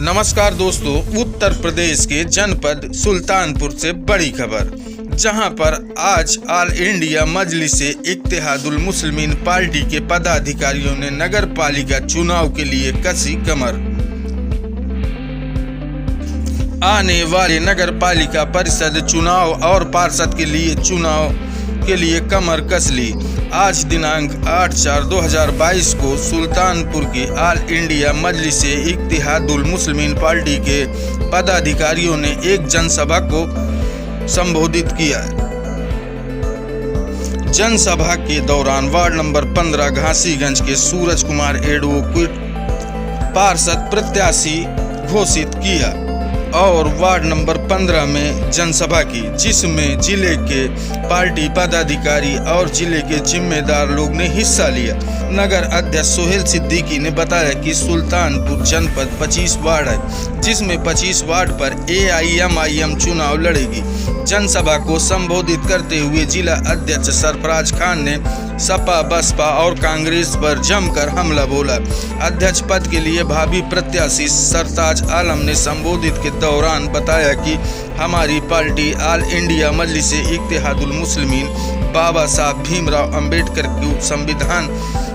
नमस्कार दोस्तों, उत्तर प्रदेश के जनपद सुल्तानपुर से बड़ी खबर, जहां पर आज ऑल इंडिया मजलिस इत्तेहादुल मुस्लिमीन पार्टी के पदाधिकारियों ने नगर पालिका चुनाव के लिए कसी कमर। आने वाले नगर पालिका परिषद चुनाव और पार्षद के लिए चुनाव के लिए कमर कस ली। आज दिनांक 8/4/2022 को सुल्तानपुर के ऑल इंडिया मजलिस इत्तेहादुल मुस्लिमीन पार्टी के पदाधिकारियों ने एक जनसभा को संबोधित किया। जनसभा के दौरान वार्ड नंबर 15 घासीगंज के सूरज कुमार एडवोकेट पार्षद प्रत्याशी घोषित किया और वार्ड नंबर 15 में जनसभा की, जिसमें जिले के पार्टी पदाधिकारी और जिले के जिम्मेदार लोग ने हिस्सा लिया। नगर अध्यक्ष सोहेल सिद्दीकी ने बताया कि सुल्तानपुर जनपद 25 वार्ड है, जिसमें 25 वार्ड पर AIMIM चुनाव लड़ेगी। जनसभा को संबोधित करते हुए जिला अध्यक्ष सरफराज खान ने सपा, बसपा और कांग्रेस पर जमकर हमला बोला। अध्यक्ष पद के लिए भावी प्रत्याशी सरताज आलम ने संबोधित के दौरान बताया कि हमारी पार्टी ऑल इंडिया मजलिस इत्तेहादुल मुस्लिमीन बाबा साहब भीमराव अंबेडकर के संविधान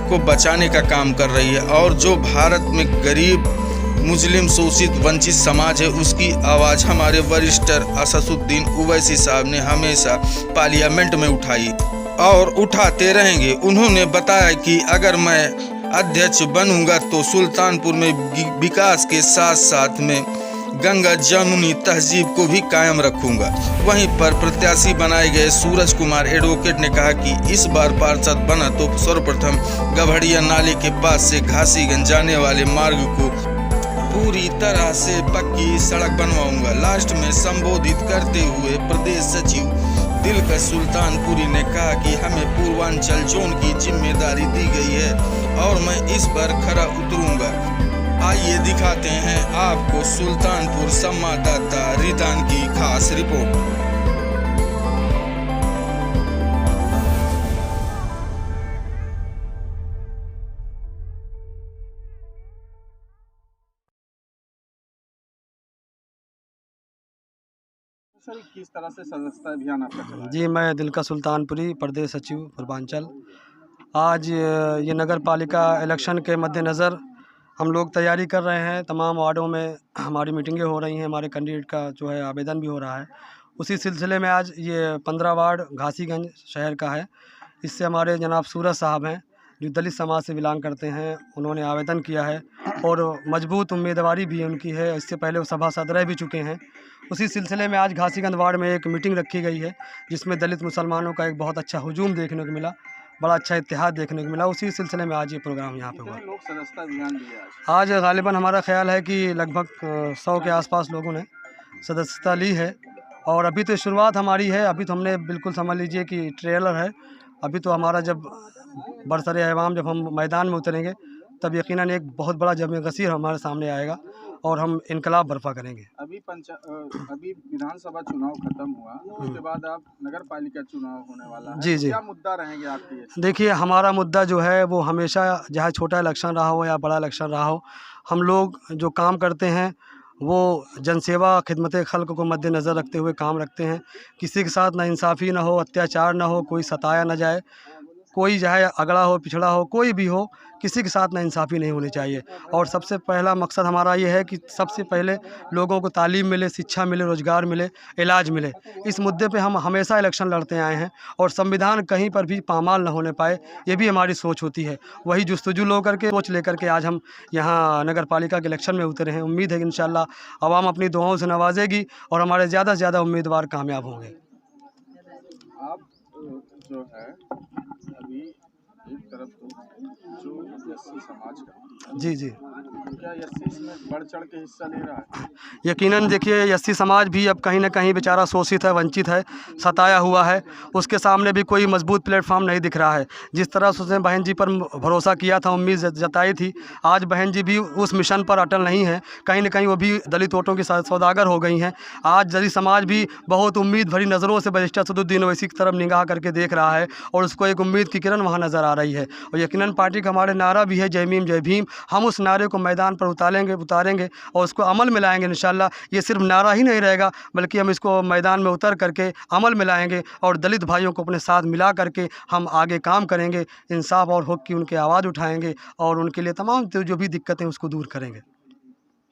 को बचाने का काम कर रही है और जो भारत में गरीब, मुस्लिम, शोषित, वंचित समाज है, उसकी आवाज़ हमारे वरिष्ठ असदुद्दीन ओवैसी साहब ने हमेशा पार्लियामेंट में उठाई और उठाते रहेंगे। उन्होंने बताया कि अगर मैं अध्यक्ष बनूंगा तो सुल्तानपुर में विकास के साथ साथ में गंगा जमुनी तहजीब को भी कायम रखूंगा। वहीं पर प्रत्याशी बनाए गए सूरज कुमार एडवोकेट ने कहा कि इस बार पार्षद बना तो सर्वप्रथम गभड़िया नाले के पास से घासीगंज जाने वाले मार्ग को पूरी तरह से पक्की सड़क बनवाऊंगा। लास्ट में संबोधित करते हुए प्रदेश सचिव दिलकश सुल्तानपुरी ने कहा कि हमें पूर्वांचल जोन की जिम्मेदारी दी गई है और मैं इस पर खरा उतरूंगा। आइए दिखाते हैं आपको सुल्तानपुर संवाददाता रिदान की खास रिपोर्ट। सर, किस तरह से सदस्यता अभियान आपका चला है? जी, मैं दिलकश सुल्तानपुरी, प्रदेश सचिव पूर्वांचल। आज ये नगर पालिका इलेक्शन के मद्देनज़र हम लोग तैयारी कर रहे हैं। तमाम वार्डों में हमारी मीटिंगें हो रही हैं, हमारे कैंडिडेट का जो है आवेदन भी हो रहा है। उसी सिलसिले में आज ये 15 वार्ड घासीगंज शहर का है। इससे हमारे जनाब सूरज साहब हैं, जो दलित समाज से बिलोंग करते हैं, उन्होंने आवेदन किया है और मजबूत उम्मीदवारी भी उनकी है। इससे पहले वो सभासद रह भी चुके हैं। उसी सिलसिले में आज घासीगंज वार्ड में एक मीटिंग रखी गई है, जिसमें दलित मुसलमानों का एक बहुत अच्छा हुजूम देखने को मिला, बड़ा अच्छा इत्तेहाद देखने को मिला। उसी सिलसिले में आज ये प्रोग्राम यहाँ पे हुआ। लोग सदस्यता अभियान दिए आज गालिबन हमारा ख्याल है कि लगभग 100 के आसपास लोगों ने सदस्यता ली है और अभी तो शुरुआत हमारी है। अभी तो हमने बिल्कुल समझ लीजिए कि ट्रेलर है। अभी तो हमारा जब बरसरे अहवाम जब हम मैदान में उतरेंगे तब यकीनन एक बहुत बड़ा जमे गसीर हमारे सामने आएगा और हम इनकलाब बर्पा करेंगे। अभी विधानसभा चुनाव खत्म हुआ, उसके बाद आप नगर पालिका चुनाव होने वाला है। जी। क्या मुद्दा रहेंगे आपके? देखिए, हमारा मुद्दा जो है वो हमेशा, चाहे छोटा इलेक्शन रहा हो या बड़ा इलेक्शन रहा हो, हम लोग जो काम करते हैं वो जनसेवा, खिदमत खल्क को मद्देनज़र रखते हुए काम रखते हैं। किसी के साथ नाइंसाफ़ी ना हो, अत्याचार ना हो, कोई सताया ना जाए, कोई चाहे अगड़ा हो, पिछड़ा हो, कोई भी हो, किसी के साथ नाइंसाफ़ी नहीं होनी चाहिए। और सबसे पहला मकसद हमारा ये है कि सबसे पहले लोगों को तालीम मिले, शिक्षा मिले, रोज़गार मिले, इलाज मिले। इस मुद्दे पे हम हमेशा इलेक्शन लड़ते आए हैं और संविधान कहीं पर भी पामाल न होने पाए, ये भी हमारी सोच होती है। वही जुस्तजू सोच लेकर के आज हम यहाँ नगर पालिका के इलेक्शन में उतरे हैं। उम्मीद है कि इंशाअल्लाह आवाम अपनी दुआओं से नवाजेगी और हमारे ज़्यादा से ज़्यादा उम्मीदवार कामयाब होंगे। आप जो है अभी एक तरफ तो जो एससी समाज का, जी। क्या एससी इसमें बढ़ चढ़ के हिस्सा ले रहा है? यकीनन देखिए, एससी समाज भी अब कहीं ना कहीं बेचारा शोषित है, वंचित है, सताया हुआ है। उसके सामने भी कोई मजबूत प्लेटफॉर्म नहीं दिख रहा है। जिस तरह से उसने बहन जी पर भरोसा किया था, उम्मीद जताई थी, आज बहन जी भी उस मिशन पर अटल नहीं है। कहीं ना कहीं वो भी दलित वोटों की सौदागर हो गई हैं। आज दलित समाज भी बहुत उम्मीद भरी नज़रों से बैरिस्टर असदुद्दीन ओवैसी की तरफ निगाह करके देख रहा है और उसको एक उम्मीद की किरण वहाँ नज़र आ रही है। और यकीनन पार्टी का हमारे नारा भी है, जय भीम जय भीम। हम उस नारे को को मैदान पर उतारेंगे और उसको अमल में लाएंगे इंशाल्लाह। ये सिर्फ नारा ही नहीं रहेगा, बल्कि हम इसको मैदान में उतर करके अमल में लाएंगे और दलित भाइयों को अपने साथ मिला करके हम आगे काम करेंगे, इंसाफ और हक़ की उनकी आवाज़ उठाएंगे और उनके लिए तमाम जो भी दिक्कतें उसको दूर करेंगे।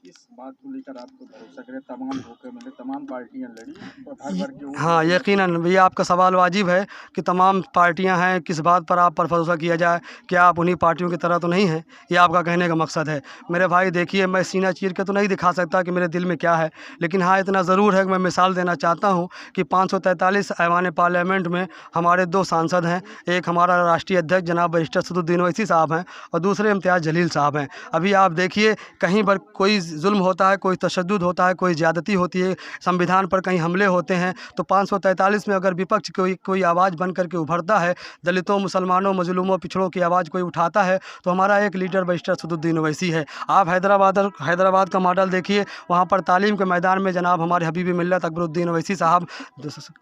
इस बात को लेकर आपको भरोसा करें, तमाम मौके मिले, तमाम पार्टियां लड़ी और हर वर्ग के हाँ, यकीनन ये आपका सवाल वाजिब है कि तमाम पार्टियां हैं, किस बात पर आप पर भरोसा किया जाए कि आप उन्हीं पार्टियों की तरह तो नहीं हैं, ये आपका कहने का मकसद है। मेरे भाई देखिए, मैं सीना चीर के तो नहीं दिखा सकता कि मेरे दिल में क्या है, लेकिन हाँ इतना ज़रूर है कि मैं मिसाल देना चाहता हूँ कि 543 ऐवान पार्लियामेंट में हमारे 2 सांसद हैं। एक हमारा राष्ट्रीय अध्यक्ष जनाब बैरिस्टर सदुद्दीन ओवैसी साहब हैं और दूसरे इम्तियाज़ जलील साहब हैं। अभी आप देखिए, कहीं पर कोई जुल्म होता है, कोई तशद्दुद होता है, कोई ज़्यादती होती है, संविधान पर कहीं हमले होते हैं, तो 543 में अगर विपक्ष कोई आवाज़ बन करके उभरता है, दलितों, मुसलमानों, मजलूमों, पिछड़ों की आवाज़ कोई उठाता है, तो हमारा एक लीडर बैरिस्टर सदुद्दीन ओवैसी है। आप हैदराबाद का मॉडल देखिए, वहाँ पर तालीम के मैदान में जनाब हमारे हबीबी मिल्लत अकबरुद्दीन ओवैसी साहब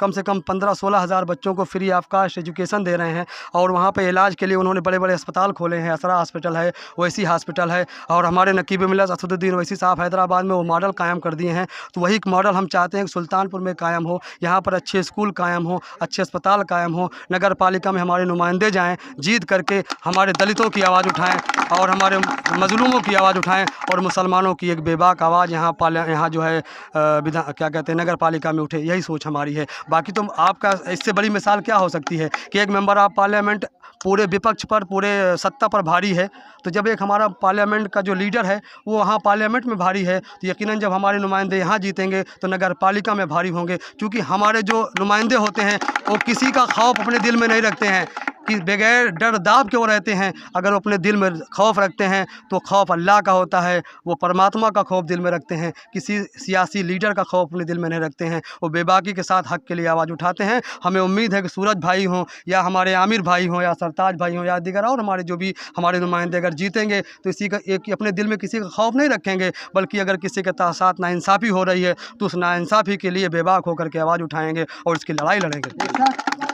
कम से कम 15-16 हज़ार बच्चों को फ्री ऑफ कास्ट एजुकेशन दे रहे हैं और वहाँ पर इलाज के लिए उन्होंने बड़े बड़े अस्पताल खोले हैं, असरा हॉस्पिटल है, ओवैसी हॉस्पिटल है, और हमारे नकीब मिल्लत असदुद्दीन ओवैसी साहब हैदराबाद में वो मॉडल कायम कर दिए हैं। तो वही मॉडल हम चाहते हैं कि सुल्तानपुर में कायम हो, यहाँ पर अच्छे स्कूल कायम हो, अच्छे अस्पताल कायम हो, नगर पालिका में हमारे नुमाइंदे जाएँ, जीत करके हमारे दलितों की आवाज़ उठाएँ और हमारे मजलूमों की आवाज़ उठाएँ और मुसलमानों की एक बेबाक आवाज़ यहाँ जो है क्या कहते हैं नगर पालिका में उठे। यही सोच हमारी है। बाकी तो आपका इससे बड़ी मिसाल क्या हो सकती है कि एक मेंबर ऑफ पार्लियामेंट पूरे विपक्ष पर, पूरे सत्ता पर भारी है, तो जब एक हमारा पार्लियामेंट का जो लीडर है वो वहाँ पार्लियामेंट में भारी है, तो यकीनन जब हमारे नुमाइंदे यहाँ जीतेंगे तो नगर पालिका में भारी होंगे। क्योंकि हमारे जो नुमाइंदे होते हैं वो किसी का खौफ अपने दिल में नहीं रखते हैं कि बगैर डर दाब के वो रहते हैं। अगर वो अपने दिल में खौफ रखते हैं तो खौफ अल्लाह का होता है, वो परमात्मा का खौफ दिल में रखते हैं, किसी सियासी लीडर का खौफ अपने दिल में नहीं रखते हैं। वो बेबाकी के साथ हक़ के लिए आवाज़ उठाते हैं। हमें उम्मीद है कि सूरज भाई हों या हमारे आमिर भाई हों या सरताज भाई हों या दीगर और हमारे जो भी हमारे नुमाइंदे अगर जीतेंगे तो इसी का एक अपने दिल में किसी का खौफ नहीं रखेंगे, बल्कि अगर किसी के साथ नाइंसाफ़ी हो रही है तो उस नाइंसाफ़ी के लिए बेबाक होकर के आवाज़ उठाएँगे और इसकी लड़ाई लड़ेंगे।